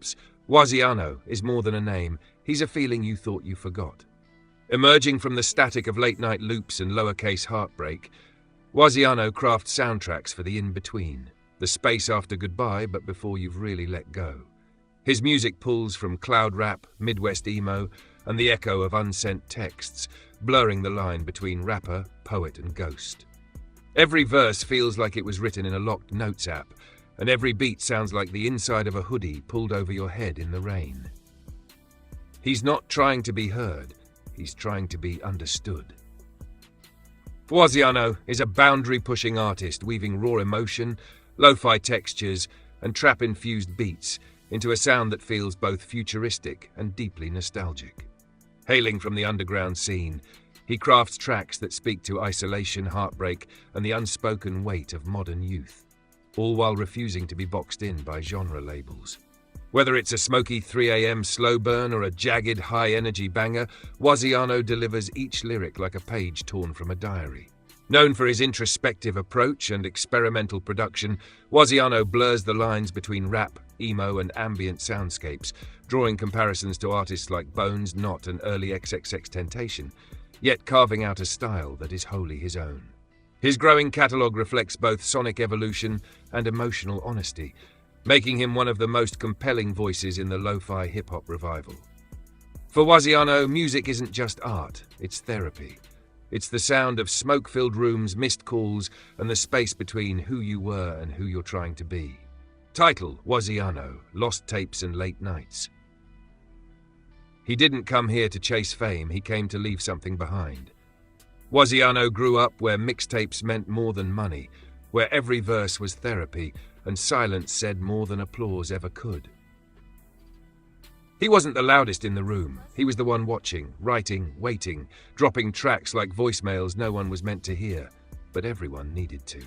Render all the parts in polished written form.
drops, Waziano is more than a name, he's a feeling you thought you forgot. Emerging from the static of late-night loops and lowercase heartbreak, Waziano crafts soundtracks for the in-between, the space after goodbye but before you've really let go. His music pulls from cloud rap, Midwest emo, and the echo of unsent texts, blurring the line between rapper, poet, and ghost. Every verse feels like it was written in a locked notes app, and every beat sounds like the inside of a hoodie pulled over your head in the rain. He's not trying to be heard, he's trying to be understood. Waziano is a boundary-pushing artist weaving raw emotion, lo-fi textures, and trap-infused beats into a sound that feels both futuristic and deeply nostalgic. Hailing from the underground scene, he crafts tracks that speak to isolation, heartbreak, and the unspoken weight of modern youth, all while refusing to be boxed in by genre labels. Whether it's a smoky 3 a.m. slow burn or a jagged, high-energy banger, Waziano delivers each lyric like a page torn from a diary. Known for his introspective approach and experimental production, Waziano blurs the lines between rap, emo, and ambient soundscapes, drawing comparisons to artists like Bones, Knot, and early XXXTentacion, yet carving out a style that is wholly his own. His growing catalogue reflects both sonic evolution and emotional honesty, making him one of the most compelling voices in the lo-fi hip-hop revival. For Waziano, music isn't just art, it's therapy. It's the sound of smoke-filled rooms, missed calls, and the space between who you were and who you're trying to be. Title: Waziano, Lost Tapes and Late Nights. He didn't come here to chase fame, he came to leave something behind. Waziano grew up where mixtapes meant more than money, where every verse was therapy, and silence said more than applause ever could. He wasn't the loudest in the room. He was the one watching, writing, waiting, dropping tracks like voicemails no one was meant to hear, but everyone needed to.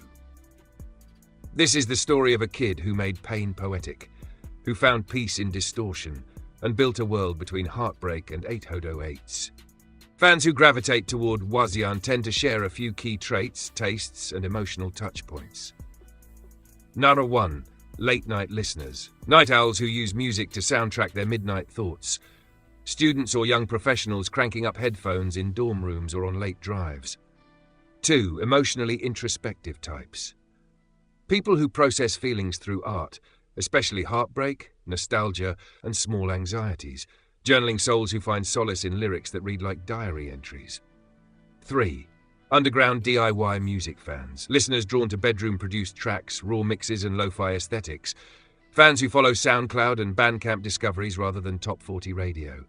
This is the story of a kid who made pain poetic, who found peace in distortion, and built a world between heartbreak and 808s. Fans who gravitate toward Waziano tend to share a few key traits, tastes, and emotional touchpoints. Number 1. Late-night listeners. Night owls who use music to soundtrack their midnight thoughts. Students or young professionals cranking up headphones in dorm rooms or on late drives. 2. Emotionally introspective types. People who process feelings through art, especially heartbreak, nostalgia, and small anxieties. Journaling souls who find solace in lyrics that read like diary entries. 3. Underground DIY music fans. Listeners drawn to bedroom-produced tracks, raw mixes, and lo-fi aesthetics. Fans who follow SoundCloud and Bandcamp discoveries rather than Top 40 radio.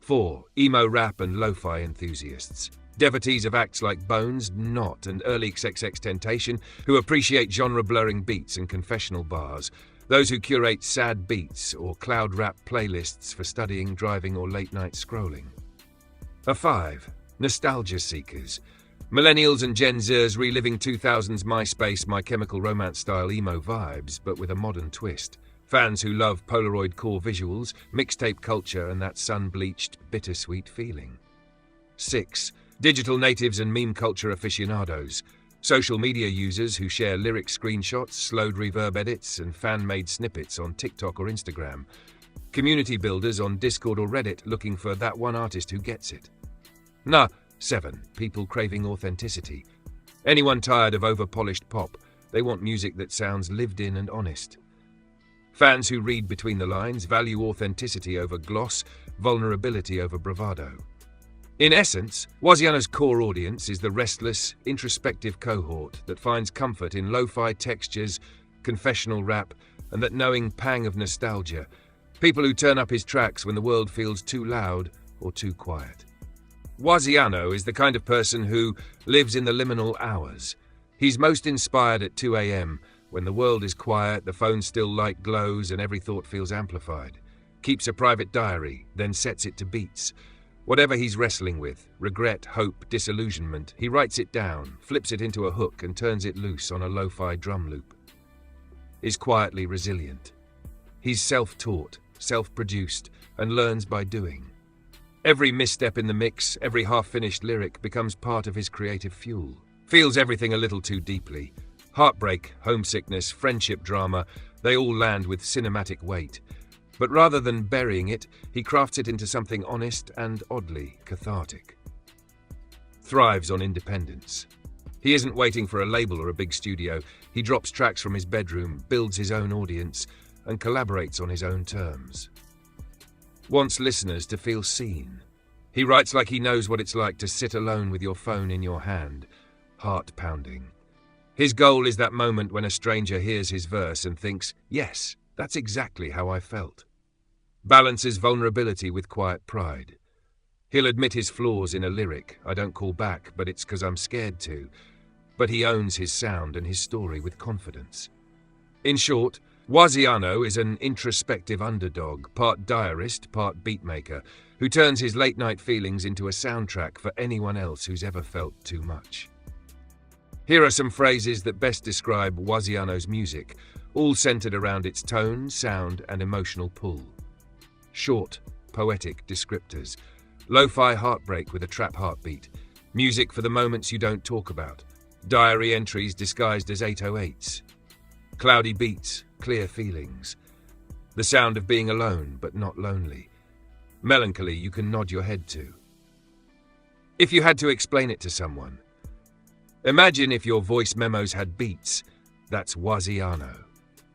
4. Emo rap and lo-fi enthusiasts. Devotees of acts like Bones, Knot, and early XXXTentacion who appreciate genre-blurring beats and confessional bars. Those who curate sad beats or cloud rap playlists for studying, driving, or late-night scrolling. 5. Nostalgia seekers. Millennials and Gen Zers reliving 2000s MySpace, My Chemical Romance-style emo vibes, but with a modern twist. Fans who love Polaroid core visuals, mixtape culture, and that sun-bleached, bittersweet feeling. 6. Digital natives and meme culture aficionados. Social media users who share lyric screenshots, slowed reverb edits, and fan-made snippets on TikTok or Instagram. Community builders on Discord or Reddit looking for that one artist who gets it. 7. People craving authenticity. Anyone tired of over-polished pop, they want music that sounds lived in and honest. Fans who read between the lines, value authenticity over gloss, vulnerability over bravado. In essence, Waziano's core audience is the restless, introspective cohort that finds comfort in lo-fi textures, confessional rap, and that knowing pang of nostalgia. People who turn up his tracks when the world feels too loud or too quiet. Waziano is the kind of person who lives in the liminal hours. He's most inspired at 2 a.m., when the world is quiet, the phone's still light glows, and every thought feels amplified. Keeps a private diary, then sets it to beats. Whatever he's wrestling with, regret, hope, disillusionment, he writes it down, flips it into a hook, and turns it loose on a lo-fi drum loop. Is quietly resilient. He's self-taught, self-produced, and learns by doing. Every misstep in the mix, every half-finished lyric becomes part of his creative fuel. Feels everything a little too deeply. Heartbreak, homesickness, friendship drama, they all land with cinematic weight. But rather than burying it, he crafts it into something honest and oddly cathartic. Thrives on independence. He isn't waiting for a label or a big studio. He drops tracks from his bedroom, builds his own audience, and collaborates on his own terms. Wants listeners to feel seen. He writes like he knows what it's like to sit alone with your phone in your hand, heart pounding. His goal is that moment when a stranger hears his verse and thinks, yes, that's exactly how I felt. Balances vulnerability with quiet pride. He'll admit his flaws in a lyric, I don't call back, but it's 'cause I'm scared to. But he owns his sound and his story with confidence. In short, Waziano is an introspective underdog, part diarist, part beatmaker, who turns his late-night feelings into a soundtrack for anyone else who's ever felt too much. Here are some phrases that best describe Waziano's music, all centered around its tone, sound, and emotional pull. Short, poetic descriptors. Lo-fi heartbreak with a trap heartbeat. Music for the moments you don't talk about. Diary entries disguised as 808s. Cloudy beats, clear feelings. The sound of being alone, but not lonely. Melancholy you can nod your head to. If you had to explain it to someone, imagine if your voice memos had beats. That's Waziano.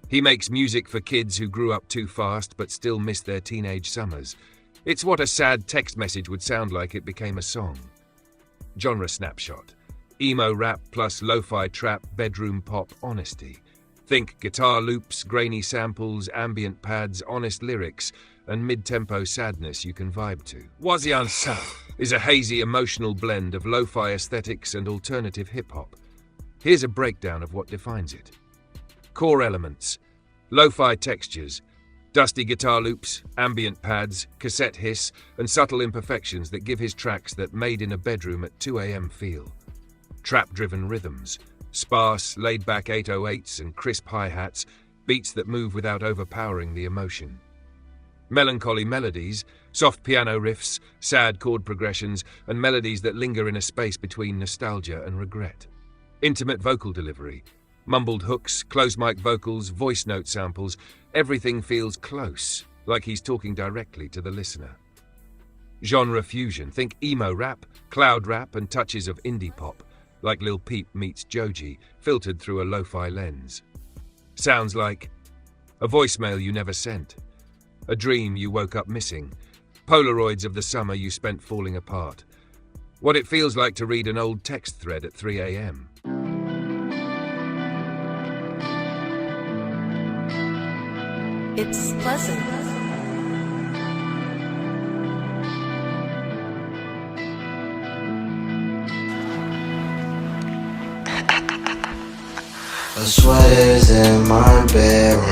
He makes music for kids who grew up too fast but still miss their teenage summers. It's what a sad text message would sound like it became a song. Genre snapshot. Emo rap plus lo-fi trap, bedroom pop, honesty. Think guitar loops, grainy samples, ambient pads, honest lyrics, and mid-tempo sadness you can vibe to. Waziano Sound is a hazy, emotional blend of lo-fi aesthetics and alternative hip-hop. Here's a breakdown of what defines it. Core elements: lo-fi textures, dusty guitar loops, ambient pads, cassette hiss, and subtle imperfections that give his tracks that made in a bedroom at 2 a.m. feel. Trap-driven rhythms, sparse, laid-back 808s and crisp hi-hats, beats that move without overpowering the emotion. Melancholy melodies, soft piano riffs, sad chord progressions, and melodies that linger in a space between nostalgia and regret. Intimate vocal delivery, mumbled hooks, close mic vocals, voice note samples, everything feels close, like he's talking directly to the listener. Genre fusion, think emo rap, cloud rap, and touches of indie pop, like Lil Peep meets Joji, filtered through a lo-fi lens. Sounds like a voicemail you never sent, a dream you woke up missing, Polaroids of the summer you spent falling apart. What it feels like to read an old text thread at 3 a.m. It's pleasant. The sweater's in my bedroom.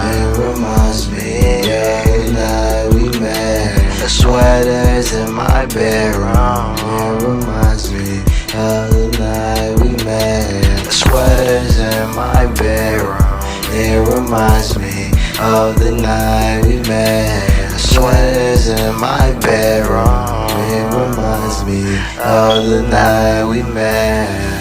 It reminds me of the night we met. The sweater's in my bedroom. It reminds me of the night we met. The sweater's in my bedroom. It reminds me of the night we met. The sweater's in my bedroom. It reminds me of the night we met.